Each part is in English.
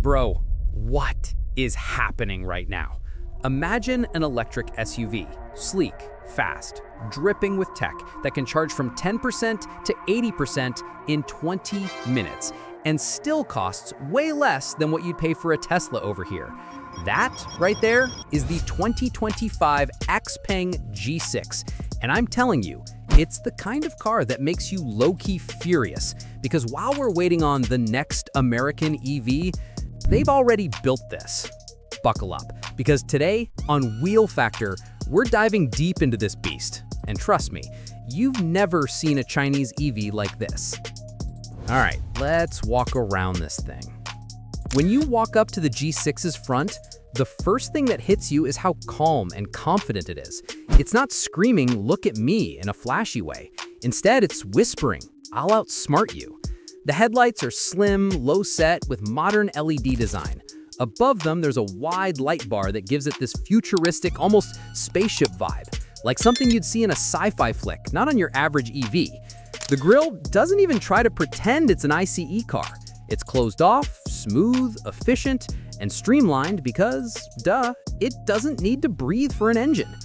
Bro, what is happening right now? Imagine an electric SUV, sleek, fast, dripping with tech that can charge from 10% to 80% in 20 minutes and still costs way less than what you'd pay for a Tesla over here. That right there is the 2025 XPENG G6. And I'm telling you, it's the kind of car that makes you low-key furious, because while we're waiting on the next American EV, they've already built this. Buckle up, because today on WheelFactor, we're diving deep into this beast. And trust me, you've never seen a Chinese EV like this. All right, let's walk around this thing. When you walk up to the G6's front, the first thing that hits you is how calm and confident it is. It's not screaming, "Look at me," in a flashy way. Instead, it's whispering, "I'll outsmart you." The headlights are slim, low-set, with modern LED design. Above them, there's a wide light bar that gives it this futuristic, almost spaceship vibe, like something you'd see in a sci-fi flick, not on your average EV. The grille doesn't even try to pretend it's an ICE car. It's closed off, smooth, efficient, and streamlined because, duh, it doesn't need to breathe for an engine.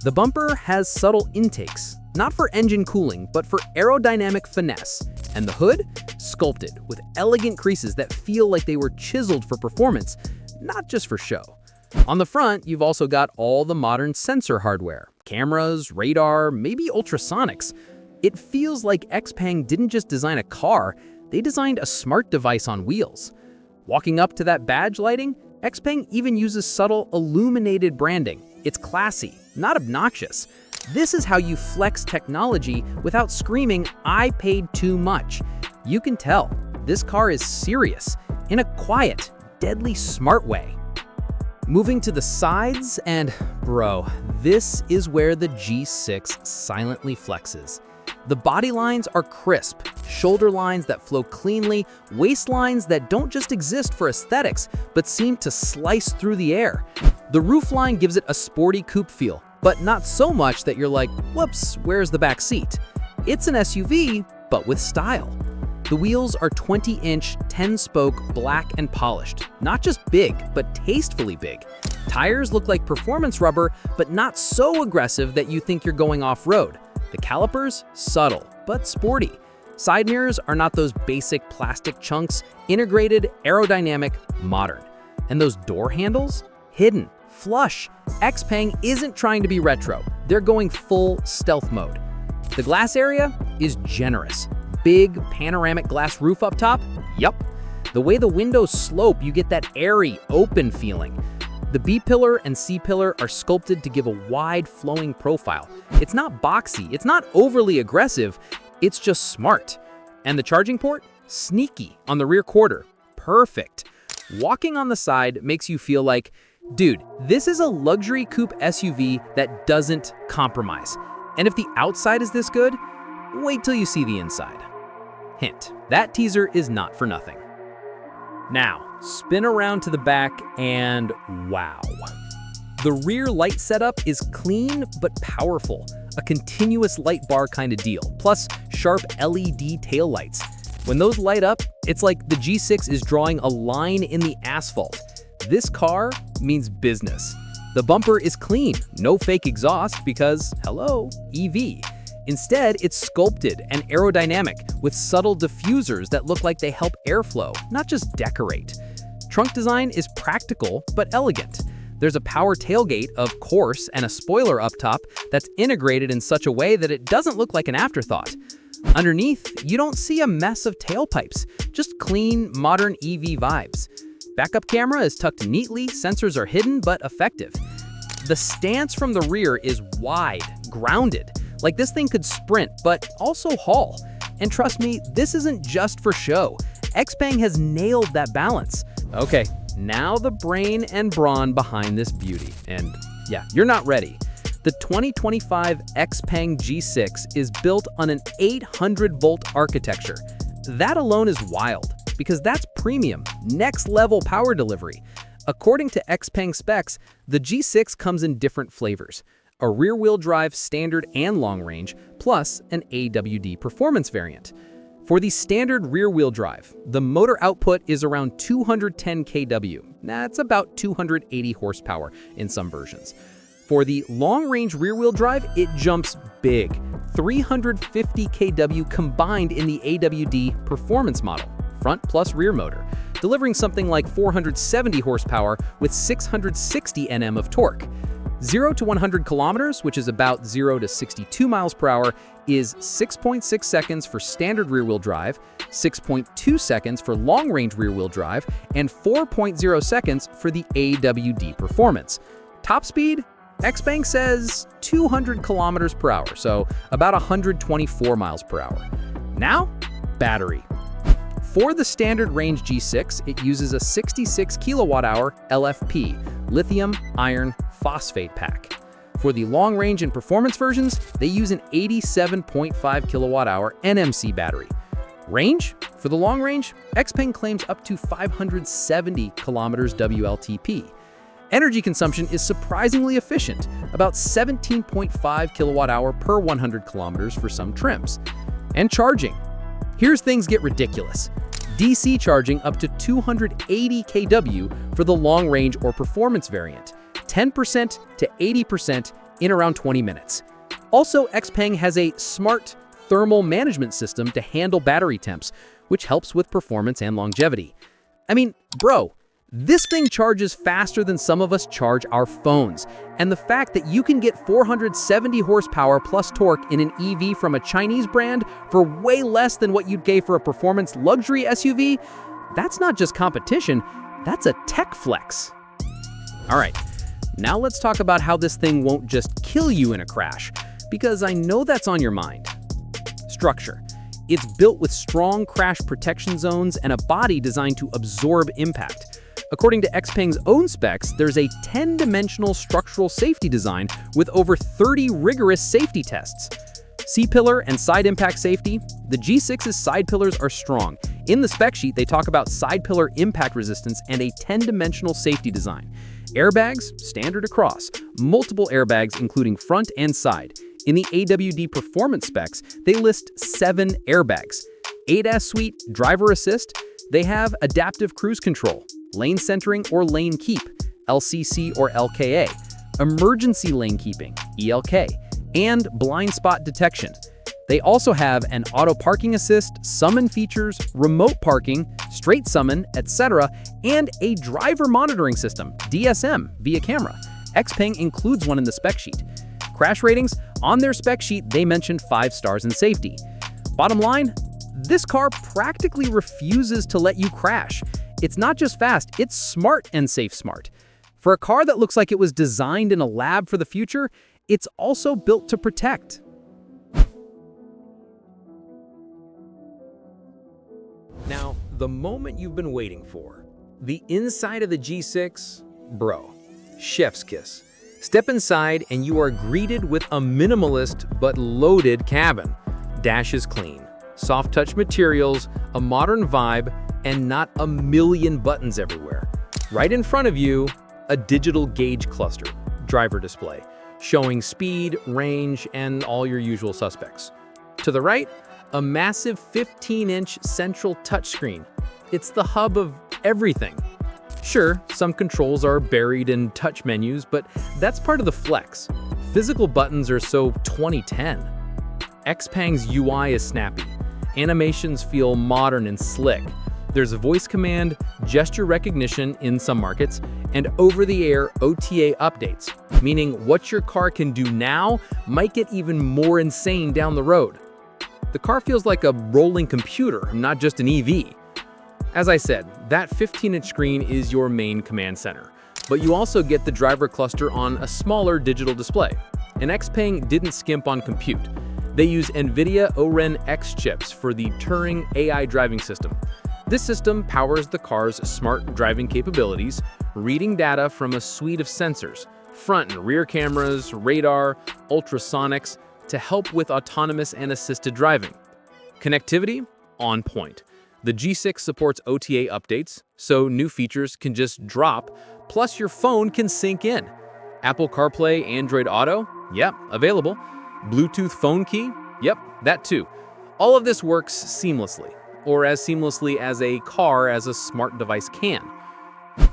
The bumper has subtle intakes, not for engine cooling, but for aerodynamic finesse. And the hood? Sculpted, with elegant creases that feel like they were chiseled for performance, not just for show. On the front, you've also got all the modern sensor hardware, cameras, radar, maybe ultrasonics. It feels like XPENG didn't just design a car, they designed a smart device on wheels. Walking up to that badge lighting, XPENG even uses subtle illuminated branding. It's classy, not obnoxious. This is how you flex technology without screaming, "I paid too much." You can tell, this car is serious, in a quiet, deadly smart way. Moving to the sides, and bro, this is where the G6 silently flexes. The body lines are crisp, shoulder lines that flow cleanly, waistlines that don't just exist for aesthetics, but seem to slice through the air. The roofline gives it a sporty coupe feel, but not so much that you're like, whoops, where's the back seat? It's an SUV, but with style. The wheels are 20-inch, 10-spoke, black and polished. Not just big, but tastefully big. Tires look like performance rubber, but not so aggressive that you think you're going off-road. The calipers, subtle, but sporty. Side mirrors are not those basic plastic chunks, integrated, aerodynamic, modern. And those door handles? Hidden, flush. XPENG isn't trying to be retro. They're going full stealth mode. The glass area is generous. Big panoramic glass roof up top? Yup. The way the windows slope, you get that airy, open feeling. The B-pillar and C-pillar are sculpted to give a wide, flowing profile. It's not boxy, it's not overly aggressive, it's just smart. And the charging port? Sneaky on the rear quarter. Perfect. Walking on the side makes you feel like, dude, this is a luxury coupe SUV that doesn't compromise. And if the outside is this good, wait till you see the inside. Hint, that teaser is not for nothing. Now, spin around to the back and wow. The rear light setup is clean but powerful, a continuous light bar kind of deal, plus sharp LED taillights. When those light up, it's like the G6 is drawing a line in the asphalt. This car means business. The bumper is clean, no fake exhaust because, hello, EV. Instead, it's sculpted and aerodynamic with subtle diffusers that look like they help airflow, not just decorate. Trunk design is practical but elegant. There's a power tailgate, of course, and a spoiler up top that's integrated in such a way that it doesn't look like an afterthought. Underneath, you don't see a mess of tailpipes, just clean, modern EV vibes. Backup camera is tucked neatly, sensors are hidden but effective. The stance from the rear is wide, grounded. Like this thing could sprint, but also haul. And trust me, this isn't just for show. XPENG has nailed that balance. Okay, now the brain and brawn behind this beauty. And yeah, you're not ready. The 2025 XPENG G6 is built on an 800-volt architecture. That alone is wild, because that's premium, next-level power delivery. According to XPENG specs, the G6 comes in different flavors. A rear-wheel drive standard and long range, plus an AWD performance variant. For the standard rear-wheel drive, the motor output is around 210 kW. That's about 280 horsepower in some versions. For the long-range rear-wheel drive, it jumps big, 350 kW combined in the AWD performance model, front plus rear motor, delivering something like 470 horsepower with 660 Nm of torque. 0 to 100 kilometers, which is about 0 to 62 miles per hour, is 6.6 seconds for standard rear-wheel drive, 6.2 seconds for long-range rear-wheel drive, and 4.0 seconds for the AWD performance. Top speed? XPENG says 200 kilometers per hour, so about 124 miles per hour. Now, battery. For the standard range G6, it uses a 66 kilowatt-hour LFP, lithium iron phosphate pack. For the long range and performance versions, they use an 87.5 kilowatt-hour NMC battery. Range? For the long range, XPENG claims up to 570 kilometers WLTP. Energy consumption is surprisingly efficient, about 17.5 kilowatt-hour per 100 kilometers for some trims. And charging. Here's things get ridiculous. DC charging up to 280 kW for the long range or performance variant, 10% to 80% in around 20 minutes. Also, XPENG has a smart thermal management system to handle battery temps, which helps with performance and longevity. I mean, bro, this thing charges faster than some of us charge our phones. And the fact that you can get 470 horsepower plus torque in an EV from a Chinese brand for way less than what you'd pay for a performance luxury SUV, that's not just competition, that's a tech flex. All right, now let's talk about how this thing won't just kill you in a crash, because I know that's on your mind. Structure. It's built with strong crash protection zones and a body designed to absorb impact. According to XPENG's own specs, there's a 10-dimensional structural safety design with over 30 rigorous safety tests. C-pillar and side impact safety. The G6's side pillars are strong. In the spec sheet, they talk about side pillar impact resistance and a 10-dimensional safety design. Airbags, standard across. Multiple airbags, including front and side. In the AWD performance specs, they list 7 airbags. ADAS suite, driver assist. They have adaptive cruise control, lane centering or lane keep, LCC or LKA, emergency lane keeping, ELK, and blind spot detection. They also have an auto parking assist, summon features, remote parking, straight summon, etc., and a driver monitoring system, DSM, via camera. XPENG includes one in the spec sheet. Crash ratings, on their spec sheet, they mentioned 5 stars in safety. Bottom line, this car practically refuses to let you crash. It's not just fast, it's smart and safe smart. For a car that looks like it was designed in a lab for the future, it's also built to protect. Now, the moment you've been waiting for. The inside of the G6, bro, chef's kiss. Step inside and you are greeted with a minimalist but loaded cabin. Dash is clean, soft touch materials, a modern vibe, and not a million buttons everywhere. Right in front of you, a digital gauge cluster, driver display, showing speed, range, and all your usual suspects. To the right, a massive 15-inch central touchscreen. It's the hub of everything. Sure, some controls are buried in touch menus, but that's part of the flex. Physical buttons are so 2010. XPENG's UI is snappy. Animations feel modern and slick. There's a voice command, gesture recognition in some markets, and over-the-air OTA updates, meaning what your car can do now might get even more insane down the road. The car feels like a rolling computer, not just an EV. As I said, that 15-inch screen is your main command center, but you also get the driver cluster on a smaller digital display. And XPENG didn't skimp on compute. They use NVIDIA Orin X chips for the Turing AI driving system. This system powers the car's smart driving capabilities, reading data from a suite of sensors, front and rear cameras, radar, ultrasonics, to help with autonomous and assisted driving. Connectivity? On point. The G6 supports OTA updates, so new features can just drop, plus your phone can sync in. Apple CarPlay, Android Auto? Yep, available. Bluetooth phone key? Yep, that too. All of this works seamlessly, or as seamlessly as a car as a smart device can.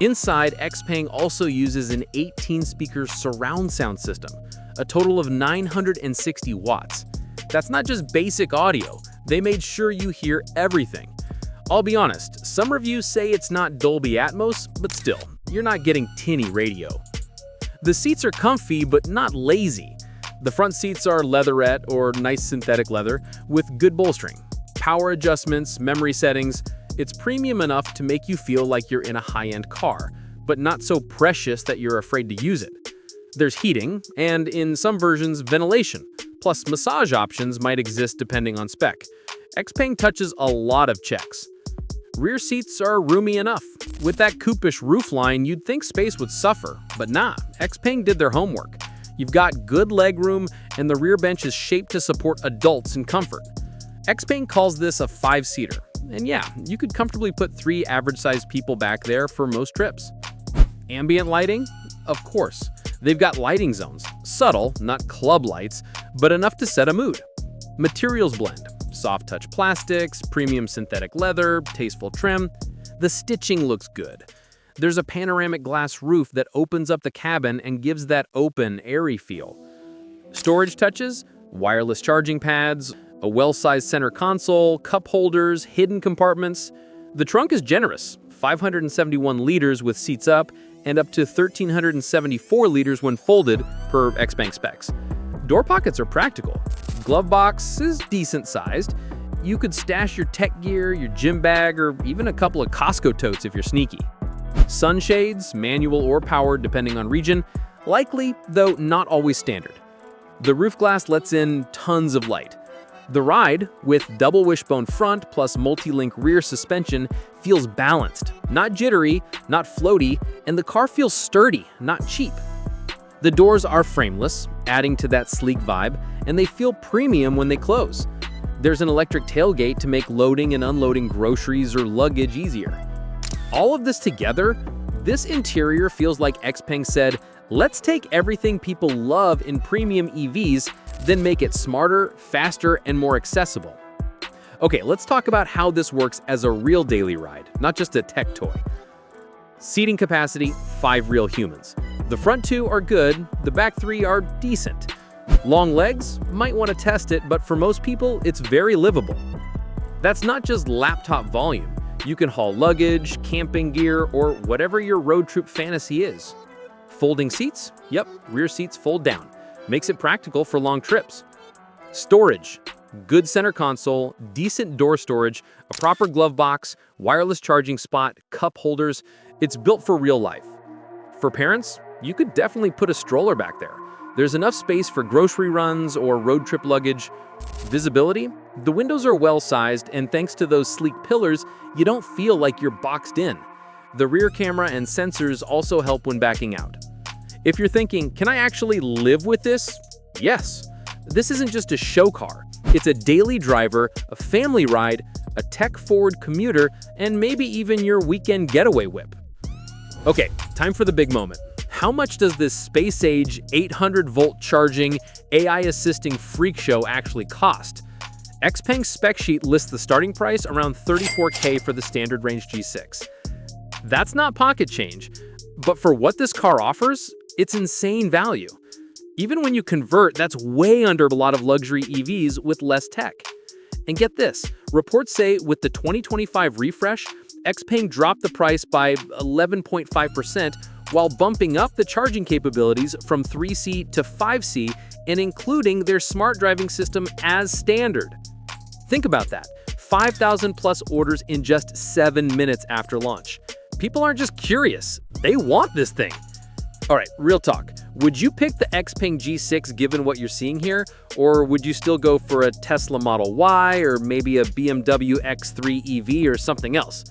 Inside, XPENG also uses an 18-speaker surround sound system, a total of 960 watts. That's not just basic audio, they made sure you hear everything. I'll be honest, some reviews say it's not Dolby Atmos, but still, you're not getting tinny radio. The seats are comfy, but not lazy. The front seats are leatherette or nice synthetic leather with good bolstering. Power adjustments, memory settings, it's premium enough to make you feel like you're in a high-end car, but not so precious that you're afraid to use it. There's heating, and in some versions, ventilation, plus massage options might exist depending on spec. XPENG touches a lot of checks. Rear seats are roomy enough. With that coupe-ish roofline, you'd think space would suffer, but nah, XPENG did their homework. You've got good legroom, and the rear bench is shaped to support adults in comfort. XPENG calls this a 5-seater, and yeah, you could comfortably put 3 average-sized people back there for most trips. Ambient lighting? Of course. They've got lighting zones, subtle, not club lights, but enough to set a mood. Materials blend, soft-touch plastics, premium synthetic leather, tasteful trim. The stitching looks good. There's a panoramic glass roof that opens up the cabin and gives that open, airy feel. Storage touches, wireless charging pads, a well-sized center console, cup holders, hidden compartments. The trunk is generous, 571 liters with seats up, and up to 1,374 liters when folded per XPENG specs. Door pockets are practical. Glove box is decent-sized. You could stash your tech gear, your gym bag, or even a couple of Costco totes if you're sneaky. Sunshades, manual or powered depending on region, likely, though not always standard. The roof glass lets in tons of light. The ride, with double wishbone front plus multi-link rear suspension, feels balanced, not jittery, not floaty, and the car feels sturdy, not cheap. The doors are frameless, adding to that sleek vibe, and they feel premium when they close. There's an electric tailgate to make loading and unloading groceries or luggage easier. All of this together, this interior feels like XPENG said, let's take everything people love in premium EVs, then make it smarter, faster, and more accessible. Okay, let's talk about how this works as a real daily ride, not just a tech toy. Seating capacity, 5 real humans. The front 2 are good, the back 3 are decent. Long legs? Might want to test it, but for most people, it's very livable. That's not just laptop volume. You can haul luggage, camping gear, or whatever your road trip fantasy is. Folding seats? Yep, rear seats fold down. Makes it practical for long trips. Storage. Good center console, decent door storage, a proper glove box, wireless charging spot, cup holders. It's built for real life. For parents, you could definitely put a stroller back there. There's enough space for grocery runs or road trip luggage. Visibility? The windows are well-sized, and thanks to those sleek pillars, you don't feel like you're boxed in. The rear camera and sensors also help when backing out. If you're thinking, can I actually live with this? Yes. This isn't just a show car. It's a daily driver, a family ride, a tech-forward commuter, and maybe even your weekend getaway whip. Okay, time for the big moment. How much does this space-age, 800-volt charging, AI-assisting freak show actually cost? XPENG's spec sheet lists the starting price around $34K for the standard range G6. That's not pocket change, but for what this car offers, it's insane value. Even when you convert, that's way under a lot of luxury EVs with less tech. And get this, reports say with the 2025 refresh, XPENG dropped the price by 11.5% while bumping up the charging capabilities from 3C to 5C and including their smart driving system as standard. Think about that, 5,000 plus orders in just 7 minutes after launch. People aren't just curious, they want this thing. All right, real talk. Would you pick the XPENG G6 given what you're seeing here? Or would you still go for a Tesla Model Y or maybe a BMW X3 EV or something else?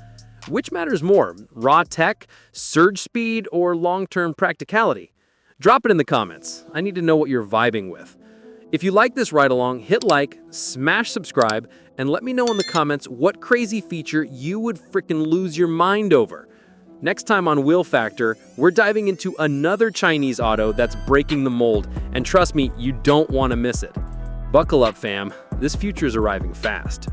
Which matters more, raw tech, surge speed, or long-term practicality? Drop it in the comments. I need to know what you're vibing with. If you like this ride-along, hit like, smash subscribe, and let me know in the comments what crazy feature you would frickin' lose your mind over. Next time on WheelFactor, we're diving into another Chinese auto that's breaking the mold, and trust me, you don't want to miss it. Buckle up, fam. This future is arriving fast.